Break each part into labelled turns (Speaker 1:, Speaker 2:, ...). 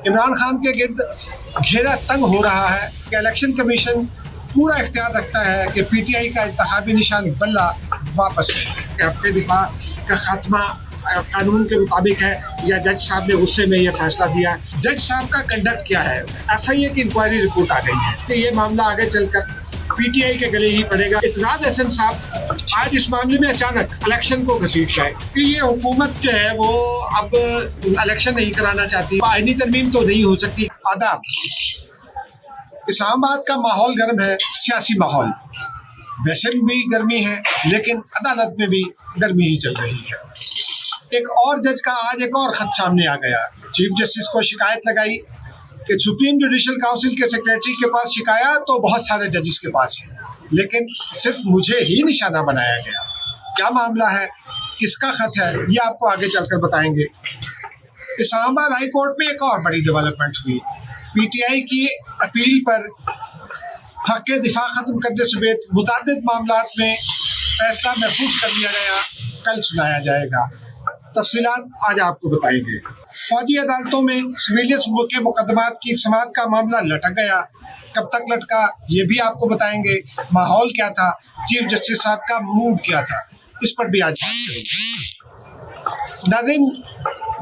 Speaker 1: इमरान खान के गिर्द घेरा तंग हो रहा है कि इलेक्शन कमीशन पूरा इख्तियार रखता है कि पीटीआई का इंतखाबी निशान बल्ला वापस ले। अपने दिफा का खात्मा कानून के मुताबिक है या जज साहब ने गुस्से में यह फैसला दिया। जज साहब का कंडक्ट क्या है? एफआईए की इंक्वायरी रिपोर्ट आ गई है कि ये मामला आगे चलकर पीटीआई के गले ही पड़ेगा। इत्तेजाद अहसन साहब आज इस मामले में अचानक इलेक्शन को घसीट लाए कि ये हुकूमत जो है वो अब इलेक्शन नहीं कराना चाहती, आईनी तरमीम तो नहीं हो सकती। आदाब। इस्लामाबाद का माहौल गर्म है, सियासी माहौल वैसे भी गर्मी है, लेकिन अदालत में भी गर्मी ही चल रही है। एक और जज का आज एक और खत सामने आ गया। चीफ जस्टिस को शिकायत लगाई कि सुप्रीम जुडिशल काउंसिल के सेक्रेटरी के पास शिकायत तो बहुत सारे जजेस के पास है, लेकिन सिर्फ मुझे ही निशाना बनाया गया। क्या मामला है, किसका खत है, ये आपको आगे चलकर बताएंगे। इस्लामाबाद हाई कोर्ट में एक और बड़ी डेवलपमेंट हुई। पीटीआई की अपील पर हक दिफा खत्म करने समेत मुतअद्दिद मामलात में फैसला महफूज कर लिया गया, कल सुनाया जाएगा। तफसीलात आज आपको बताएंगे। फौजी अदालतों में सिविलियंस के मुकदमात की समाअत का मामला लटक गया, कब तक लटका ये भी आपको बताएंगे। माहौल क्या था, चीफ जस्टिस साहब का मूड क्या था, इस पर भी आज बात करेंगे। नाज़रीन,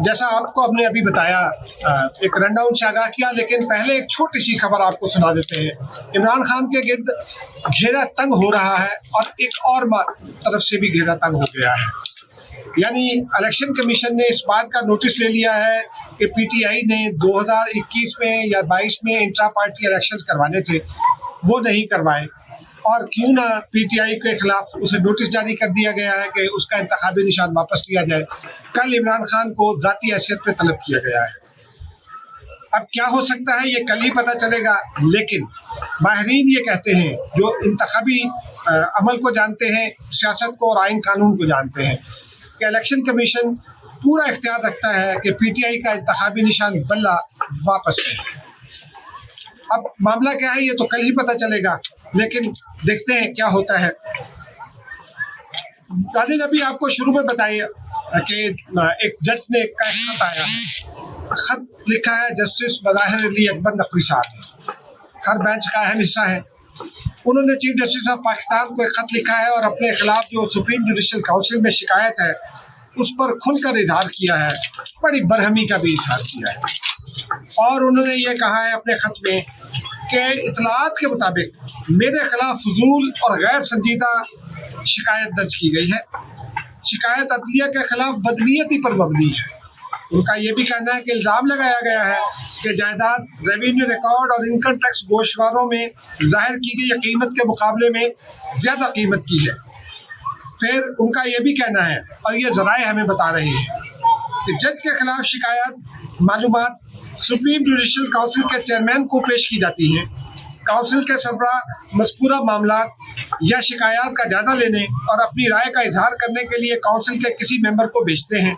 Speaker 1: जैसा आपको हमने अभी बताया, एक रनडाउन से आगाह किया, लेकिन पहले एक छोटी सी खबर आपको सुना देते हैं। इमरान खान के गिर्द घेरा तंग हो रहा है और एक और तरफ से भी घेरा तंग हो गया है। यानी इलेक्शन कमीशन ने इस बात का नोटिस ले लिया है कि पीटीआई ने 2021 में या 22 में इंट्रा पार्टी इलेक्शंस करवाने थे, वो नहीं करवाए, और क्यों ना पीटीआई के खिलाफ उसे नोटिस जारी कर दिया गया है कि उसका इंतखाबी निशान वापस लिया जाए। कल इमरान खान को ज़ाती हैसियत पे तलब किया गया है। अब क्या हो सकता है ये कल ही पता चलेगा, लेकिन माहिरीन ये कहते हैं जो इंतखाबी अमल को जानते हैं, सियासत को और आइन कानून को जानते हैं, कि इलेक्शन कमीशन पूरा इख्तियार रखता है कि पीटीआई का इंतखाबी निशान बल्ला वापस ले। अब मामला क्या है ये तो कल ही पता चलेगा, लेकिन देखते हैं क्या होता है। नाज़रीन, अभी आपको शुरू में बताइए कि एक जज ने का खत आया है। खत लिखा है जस्टिस मज़ाहिर अली अकबर नकवी साहब ने, हर बेंच का अहम हिस्सा है। उन्होंने चीफ जस्टिस ऑफ पाकिस्तान को एक खत लिखा है और अपने खिलाफ जो सुप्रीम जुडिशल काउंसिल में शिकायत है उस पर खुलकर इजहार किया है, बड़ी बरहमी का भी इजहार किया है। और उन्होंने ये कहा है अपने खत में कि इतलात के मुताबिक मेरे खिलाफ फजूल और गैर संजीदा शिकायत दर्ज की गई है। शिकायत अदलिया के खिलाफ बदनीयती पर मबनी है। उनका ये भी कहना है कि इल्ज़ाम लगाया गया है कि जायदाद रेवेन्यू रिकॉर्ड और इनकम टैक्स गोशवारों में जाहिर की गई कीमत के मुकाबले में ज़्यादा कीमत की है। फिर उनका ये भी कहना है, और ये ज़राए हमें बता रहे हैं, कि जज के खिलाफ शिकायत मालूमात सुप्रीम जुडिशल काउंसिल के चेयरमैन को पेश की जाती हैं। काउंसिल के सरबराह मज़कूरा मामलात या शिकायत का जायज़ा लेने और अपनी राय का इजहार करने के लिए काउंसिल के किसी मेंबर को भेजते हैं।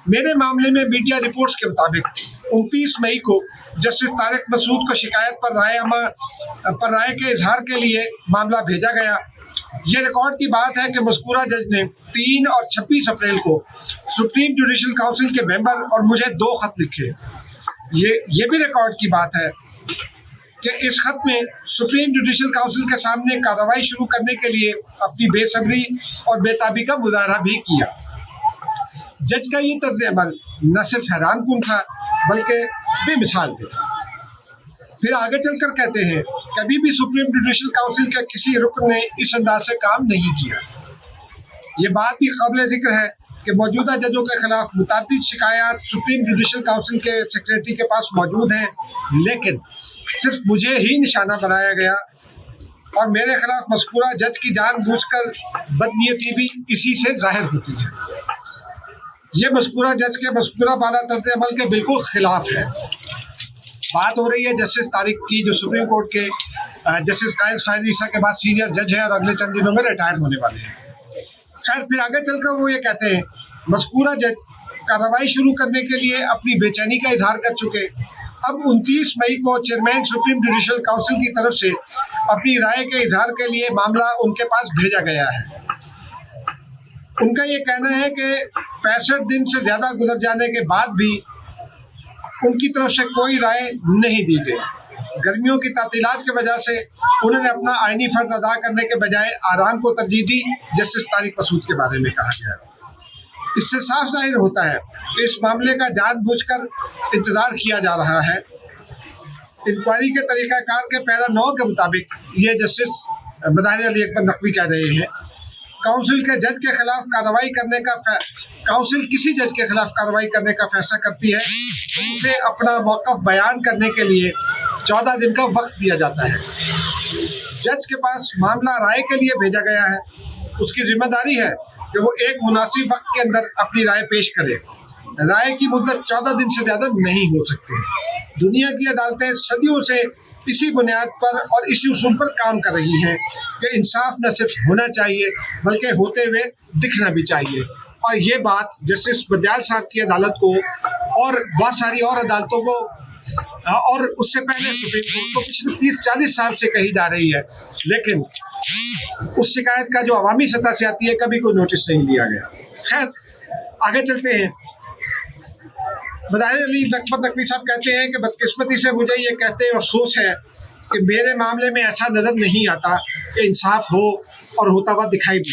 Speaker 1: मेरे मामले में मीडिया रिपोर्ट्स के मुताबिक 29 मई को जस्टिस तारिक मसूद को शिकायत पर राय के इजहार के लिए मामला भेजा गया। ये रिकॉर्ड की बात है कि मज़कूरा जज ने 3 और 26 अप्रैल को सुप्रीम जुडिशल काउंसिल के मेंबर और मुझे 2 खत लिखे। ये भी रिकॉर्ड की बात है कि इस खत में सुप्रीम जुडिशल काउंसिल के सामने कार्रवाई शुरू करने के लिए अपनी बेसब्री और बेताबी का मुजाहरा भी किया। जज का ये तर्ज अमल न सिर्फ हैरानकुन था बल्कि बेमिसाल भी था। फिर आगे चलकर कहते हैं, कभी भी सुप्रीम जुडिशल काउंसिल के किसी रुकन ने इस अंदाज से काम नहीं किया। ये बात भी काबिल जिक्र है कि मौजूदा जजों के खिलाफ मुतअद्दिद शिकायत सुप्रीम जुडिशल काउंसिल के सेक्रेटरी के पास मौजूद हैं, लेकिन सिर्फ मुझे ही निशाना बनाया गया और मेरे खिलाफ मज़कूरा जज की जानबूझकर बदनीयती भी इसी से जाहिर होती है। ये मज़कूरा जज के मज़कूरा बाला तर्ज अमल के बिल्कुल खिलाफ है। बात हो रही है जस्टिस तारिक की, जो सुप्रीम कोर्ट के जस्टिस कायद साइद ईसा के बाद सीनियर जज है और अगले चंद दिनों में रिटायर होने वाले हैं। खैर, फिर आगे चलकर वो ये कहते हैं, मज़कूरा जज कार्रवाई शुरू करने के लिए अपनी बेचैनी का इजहार कर चुके। अब 29 मई को चेयरमैन सुप्रीम जुडिशल काउंसिल की तरफ से अपनी राय के इजहार के लिए मामला उनके पास भेजा गया है। उनका ये कहना है कि 65 दिन से ज़्यादा गुजर जाने के बाद भी उनकी तरफ से कोई राय नहीं दी गई। गर्मियों की तातीलात की वजह से उन्होंने अपना आईनी फर्ज अदा करने के बजाय आराम को तरजीह दी, जस्टिस तारिक मसूद के बारे में कहा गया। इससे साफ जाहिर होता है कि इस मामले का जानबूझकर इंतजार किया जा रहा है। इंक्वायरी के तरीक़ाकार के पैरा 9 के मुताबिक ये जस्टिस बदाहिर अली अकबर नकवी कह रहे हैं, काउंसिल के जज के खिलाफ कार्रवाई करने का काउंसिल किसी जज के खिलाफ कार्रवाई करने का फैसला करती है तो उसे अपना मौक़िफ़ बयान करने के लिए 14 दिन का वक्त दिया जाता है। जज के पास मामला राय के लिए भेजा गया है, उसकी जिम्मेदारी है कि वो एक मुनासिब वक्त के अंदर अपनी राय पेश करे। राय की मुद्दत 14 दिन से ज़्यादा नहीं हो सकती। दुनिया की अदालतें सदियों से इसी बुनियाद पर और इसी उसूल पर काम कर रही हैं कि इंसाफ न सिर्फ होना चाहिए बल्कि होते हुए दिखना भी चाहिए। और ये बात जस्टिस बंदयाल साहब की अदालत को और बहुत सारी और अदालतों को और उससे पहले सुप्रीम कोर्ट को पिछले 30-40 साल से कही जा रही है, लेकिन उस शिकायत का जो अवामी सतह से आती है कभी कोई नोटिस नहीं लिया गया। खैर, आगे चलते हैं। बदाहिर अली अकबर नकवी साहब कहते हैं कि बदकिस्मती से मुझे ये कहते अफसोस है कि मेरे मामले में ऐसा नज़र नहीं आता कि इंसाफ हो और होता हुआ दिखाई भी।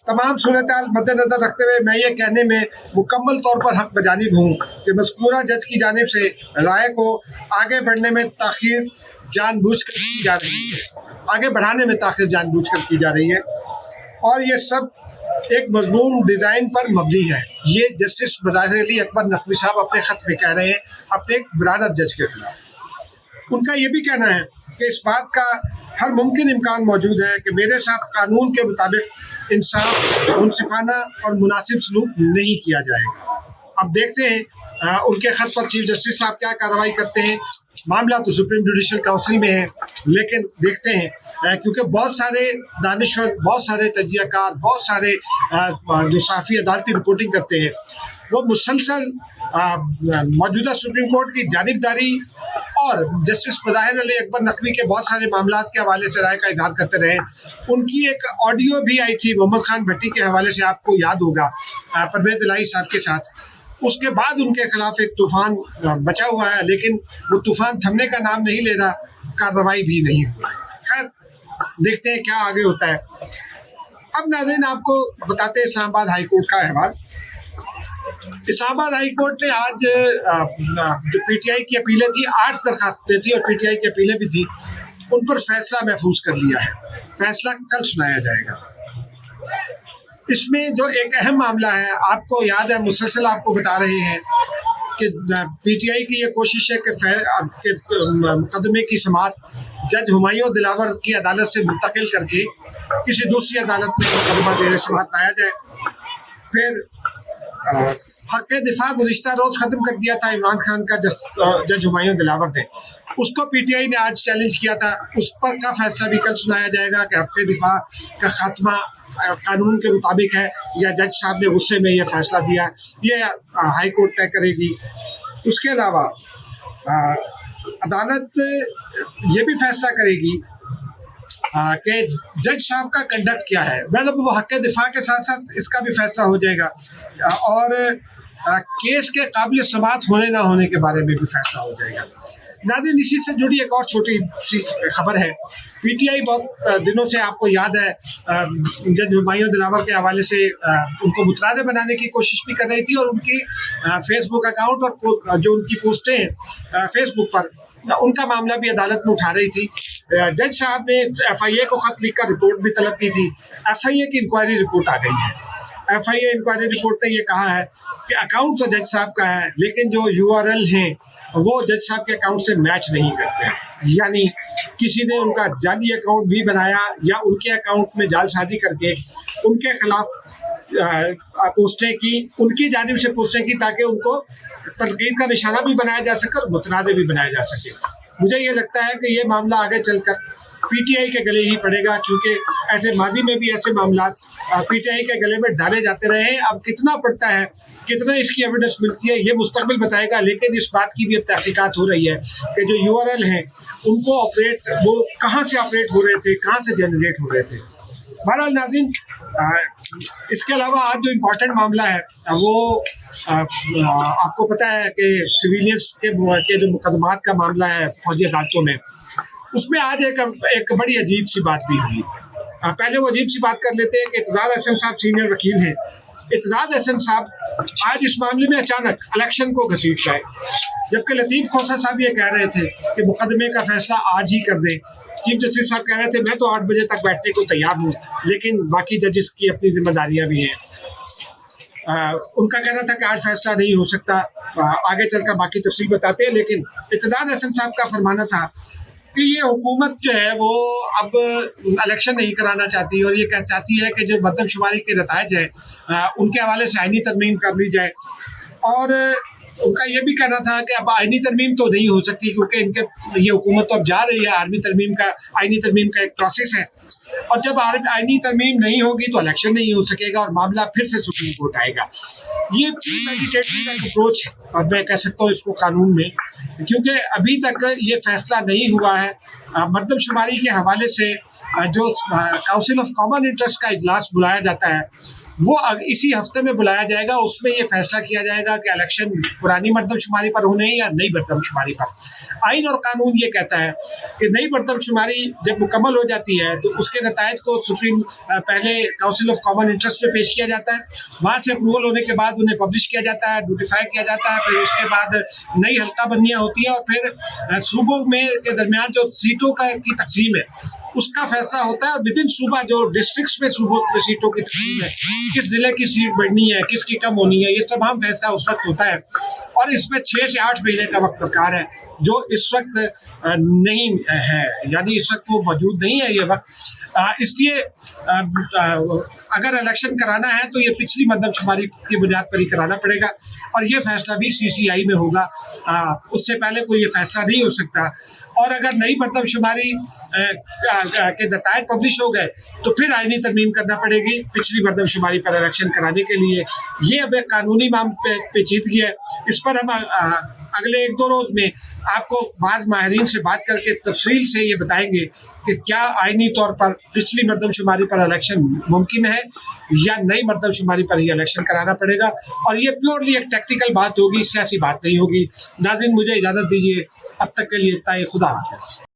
Speaker 1: तमाम सूरत-ए-हाल मद्देनज़र रखते हुए मैं ये कहने में मुकम्मल तौर पर हक़ बजानिब हूँ कि मज़कूरा जज की जानिब से राय को आगे बढ़ने में ताख़ीर जानबूझकर की जा रही है, आगे बढ़ाने में ताख़ीर जानबूझकर की जा रही है, और ये सब एक मज़मूम डिज़ाइन पर मबनी है। ये जस्टिस बदाहिर अली अकबर नकवी साहब अपने ख़त में कह रहे हैं अपने एक बरादर जज के खिलाफ। उनका ये भी कहना है कि इस बात का हर मुमकिन इम्कान मौजूद है कि मेरे साथ कानून के मुताबिक इंसाफ, मुनसिफाना और मुनासिब सलूक नहीं किया जाएगा। अब देखते हैं उनके ख़त पर चीफ जस्टिस साहब क्या कार्रवाई करते हैं। मामला तो सुप्रीम जुडिशल काउंसिल में है, लेकिन देखते हैं क्योंकि बहुत सारे दानिश्वर, बहुत सारे तजियाकार, बहुत सारे जो साफ़ी अदालती रिपोर्टिंग करते हैं वो मुसलसल मौजूदा सुप्रीम कोर्ट की जानिबदारी और जस्टिस बदाहिर अली अकबर नकवी के बहुत सारे मामलात के हवाले से राय का इजहार करते रहे। उनकी एक ऑडियो भी आई थी मोहम्मद खान भट्टी के हवाले से, आपको याद होगा, परवेज़ इलाही साहब के साथ। उसके बाद उनके खिलाफ एक तूफ़ान बचा हुआ है, लेकिन वो तूफ़ान थमने का नाम नहीं ले रहा, कार्रवाई भी नहीं हो रही। खैर, देखते हैं क्या आगे होता है। अब नाज़रीन आपको बताते हैं इस्लामाबाद हाई कोर्ट का अहवाल। इस्लामाबाद हाई कोर्ट ने आज जो पीटीआई की अपीलें थी, 8 दरखास्तें थी और पीटीआई की अपीलें भी थी, उन पर फैसला महफूज कर लिया है। फैसला कल सुनाया जाएगा। इसमें जो एक अहम मामला है, आपको याद है, मुसलसल आपको बता रहे हैं कि पीटीआई की ये कोशिश है कि मुकदमे की समाअत जज हुमायूं दिलावर की अदालत से मुंतकिल करके किसी दूसरी अदालत में मुकदमा देने समाअत लाया जाए। फिर हक़ दिफा गुज़िश्ता रोज़ ख़त्म कर दिया था इमरान खान का जज हुमायूं दिलावर ने, उसको पीटीआई ने आज चैलेंज किया था। उस पर का फैसला भी कल सुनाया जाएगा कि हक़ दिफा का खात्मा कानून के मुताबिक है या जज साहब ने गुस्से में यह फैसला दिया, ये हाई कोर्ट तय करेगी। उसके अलावा अदालत ये भी फैसला करेगी कि जज साहब का कंडक्ट क्या है, मतलब वो हक़ दिफा के साथ साथ इसका भी फैसला हो जाएगा और केस के काबिल समाअत होने ना होने के बारे में भी फैसला हो जाएगा। नाज़रीन, इसी से जुड़ी एक और छोटी सी खबर है। पीटीआई बहुत दिनों से, आपको याद है, जज हुमायूं दिलावर के हवाले से उनको मुतरादे बनाने की कोशिश भी कर रही थी और उनकी फेसबुक अकाउंट और जो उनकी पोस्टें हैं फेसबुक पर, उनका मामला भी अदालत में उठा रही थी। जज साहब ने FIA को ख़त लिखकर रिपोर्ट भी तलब की थी। FIA की इंक्वायरी रिपोर्ट आ गई है। FIA इंक्वायरी रिपोर्ट ने ये कहा है कि अकाउंट तो जज साहब का है, लेकिन जो URL हैं वो जज साहब के अकाउंट से मैच नहीं करते हैं, यानी किसी ने उनका जाली अकाउंट भी बनाया या उनके अकाउंट में जालसाजी करके उनके खिलाफ पोस्टें की, उनकी जानिब से पोस्टें की ताकि उनको तनकीद का निशाना भी बनाया जा सके और मुतनादे भी बनाए जा सके। मुझे ये लगता है कि ये मामला आगे चलकर पीटीआई के गले ही पड़ेगा, क्योंकि ऐसे माजी में भी ऐसे मामला पीटीआई के गले में डाले जाते रहे हैं। अब कितना पड़ता है, कितना इसकी एविडेंस मिलती है, ये मुस्तकबिल बताएगा, लेकिन इस बात की भी अब तहकीकात हो रही है कि जो URL हैं उनको वो कहाँ से ऑपरेट हो रहे थे, कहाँ से जनरेट हो रहे थे। बहरहाल नाज़रीन, इसके अलावा आज जो इम्पोर्टेंट मामला है वो आपको पता है कि सिविलियंस के जो मुकदमात का मामला है फौजी अदालतों में, उसमें आज एक बड़ी अजीब सी बात भी हुई। पहले वो अजीब सी बात कर लेते हैं कि इत्तेज़ाद अहसन साहब सीनियर वकील हैं। इत्तेज़ाद अहसन साहब आज इस मामले में अचानक इलेक्शन को घसीट गए, जबकि लतीफ़ खोसा साहब ये कह रहे थे कि मुकदमे का फैसला आज ही कर दें। चीफ जस्टिस साहब कह रहे थे मैं तो 8 बजे तक बैठने को तैयार हूँ, लेकिन बाकी जजेस की अपनी जिम्मेदारियाँ भी हैं। उनका कहना था कि आज फैसला नहीं हो सकता, आगे चलकर बाकी तफसील बताते हैं। लेकिन इत्तेज़ाद अहसन साहब का फरमाना था कि ये हुकूमत जो है वो अब इलेक्शन नहीं कराना चाहती और ये चाहती है कि जो मरदमशुमारी के नताइज हैं उनके हवाले से आइनी तरमीम कर ली जाए। और उनका ये भी कहना था कि अब आइनी तरमीम तो नहीं हो सकती क्योंकि ये हुकूमत तो अब जा रही है, आइनी तरमीम का एक प्रोसेस है, और जब आइनी तरमीम नहीं होगी तो इलेक्शन नहीं हो सकेगा और मामला फिर से सुप्रीम कोर्ट आएगा। ये प्रीमेडिटेटेड का अप्रोच है और मैं कह सकता हूँ इसको कानून में, क्योंकि अभी तक ये फैसला नहीं हुआ है। मरदमशुमारी के हवाले से जो काउंसिल ऑफ कॉमन इंटरेस्ट का इजलास बुलाया जाता है वो इसी हफ्ते में बुलाया जाएगा। उसमें ये फैसला किया जाएगा कि इलेक्शन पुरानी मरदमशुमारी पर होने या नई मरदमशुमारी पर। आइन और कानून ये कहता है कि नई मरदमशुमारी जब मुकम्मल हो जाती है तो उसके नताइज को पहले काउंसिल ऑफ कॉमन इंटरेस्ट में पेश किया जाता है, वहाँ से अप्रूवल होने के बाद उन्हें पब्लिश किया जाता है, नोटिफाई किया जाता है, फिर उसके बाद नई हल्काबंदियाँ होती हैं और फिर सूबों में के दरमियान जो सीटों की तकसीम है उसका फैसला होता है। विद इन सूबा जो डिस्ट्रिक्ट्स में सूबों की सीटों की तकसीम है, किस जिले की सीट बढ़नी है, किसकी कम होनी है, ये तमाम फैसला उस वक्त होता है और इसमें 6 से 8 महीने का वक्त दरकार है जो इस वक्त नहीं है, यानी इस वक्त वो मौजूद नहीं है ये वक्त। इसलिए अगर इलेक्शन कराना है तो ये पिछली मरदमशुमारी की बुनियाद पर ही कराना पड़ेगा और ये फैसला भी CCI में होगा, उससे पहले कोई ये फैसला नहीं हो सकता। और अगर नई मरदमशुमारी के नताइज पब्लिश हो गए तो फिर आइनी तरमीम करना पड़ेगी पिछली मरदमशुमारी पर इलेक्शन कराने के लिए। ये अब एक कानूनी पेचीदगी है, इस पर हम अगले 1-2 रोज़ में आपको बाज़ माहिरीन से बात करके तफसील से ये बताएंगे कि क्या आइनी तौर पर पिछली मरदमशुमारी पर इलेक्शन मुमकिन है या नई मरदमशुमारी पर ही इलेक्शन कराना पड़ेगा। और ये प्योरली एक टेक्निकल बात होगी, सियासी बात नहीं होगी। नाज़रीन मुझे इजाज़त दीजिए, अब तक के लिए इतना ही, खुदा हाफ़िज़।